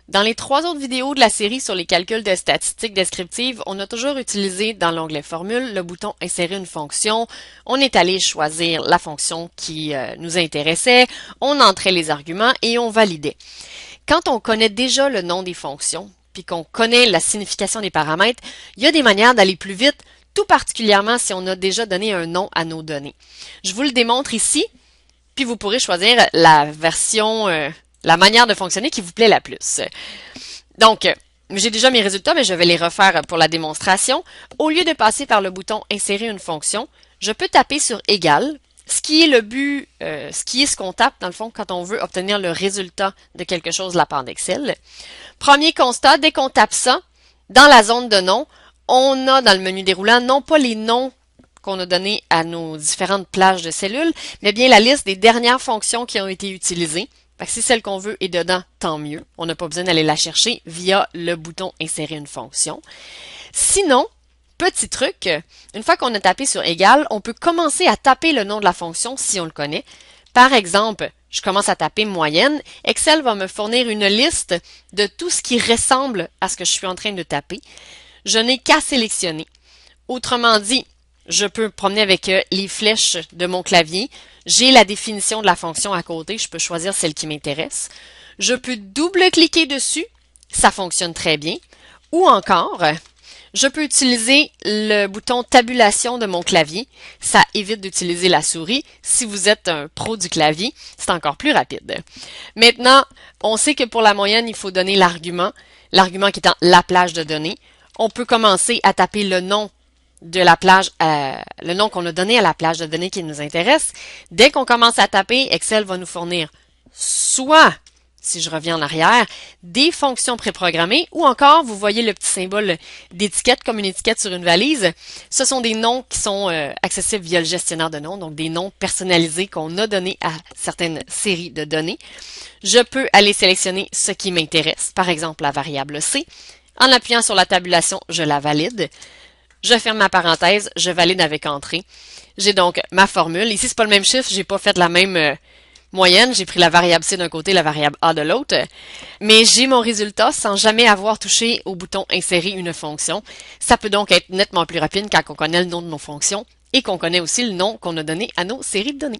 Dans les 3 autres vidéos de la série sur les calculs de statistiques descriptives, on a toujours utilisé dans l'onglet Formule le bouton Insérer une fonction. On est allé choisir la fonction qui nous intéressait, on entrait les arguments et on validait. Quand on connaît déjà le nom des fonctions, puis qu'on connaît la signification des paramètres, il y a des manières d'aller plus vite, tout particulièrement si on a déjà donné un nom à nos données. Je vous le démontre ici, puis vous pourrez choisir la version, la manière de fonctionner qui vous plaît la plus. Donc, j'ai déjà mes résultats, mais je vais les refaire pour la démonstration. Au lieu de passer par le bouton Insérer une fonction, je peux taper sur Égal, ce qui est le but, ce qu'on tape dans le fond quand on veut obtenir le résultat de quelque chose de la part d'Excel. Premier constat, dès qu'on tape ça, dans la zone de nom, on a dans le menu déroulant non pas les noms qu'on a donnés à nos différentes plages de cellules, mais bien la liste des dernières fonctions qui ont été utilisées. Fait que si celle qu'on veut est dedans, tant mieux. On n'a pas besoin d'aller la chercher via le bouton Insérer une fonction. Sinon, petit truc, une fois qu'on a tapé sur Égal, on peut commencer à taper le nom de la fonction si on le connaît. Par exemple, je commence à taper moyenne. Excel va me fournir une liste de tout ce qui ressemble à ce que je suis en train de taper. Je n'ai qu'à sélectionner. Autrement dit, je peux me promener avec les flèches de mon clavier. J'ai la définition de la fonction à côté. Je peux choisir celle qui m'intéresse. Je peux double-cliquer dessus. Ça fonctionne très bien. Ou encore, je peux utiliser le bouton tabulation de mon clavier. Ça évite d'utiliser la souris. Si vous êtes un pro du clavier, c'est encore plus rapide. Maintenant, on sait que pour la moyenne, il faut donner l'argument qui étant la plage de données. On peut commencer à taper le nom de la plage, le nom qu'on a donné à la plage de données qui nous intéresse. Dès qu'on commence à taper, Excel va nous fournir soit, si je reviens en arrière, des fonctions préprogrammées ou encore, vous voyez le petit symbole d'étiquette comme une étiquette sur une valise. Ce sont des noms qui sont accessibles via le gestionnaire de noms, donc des noms personnalisés qu'on a donnés à certaines séries de données. Je peux aller sélectionner ce qui m'intéresse, par exemple la variable C. En appuyant sur la tabulation, je la valide. Je ferme ma parenthèse, je valide avec entrée. J'ai donc ma formule. Ici, c'est pas le même chiffre, j'ai pas fait la même moyenne. J'ai pris la variable C d'un côté, la variable A de l'autre. Mais j'ai mon résultat sans jamais avoir touché au bouton Insérer une fonction. Ça peut donc être nettement plus rapide quand on connaît le nom de nos fonctions et qu'on connaît aussi le nom qu'on a donné à nos séries de données.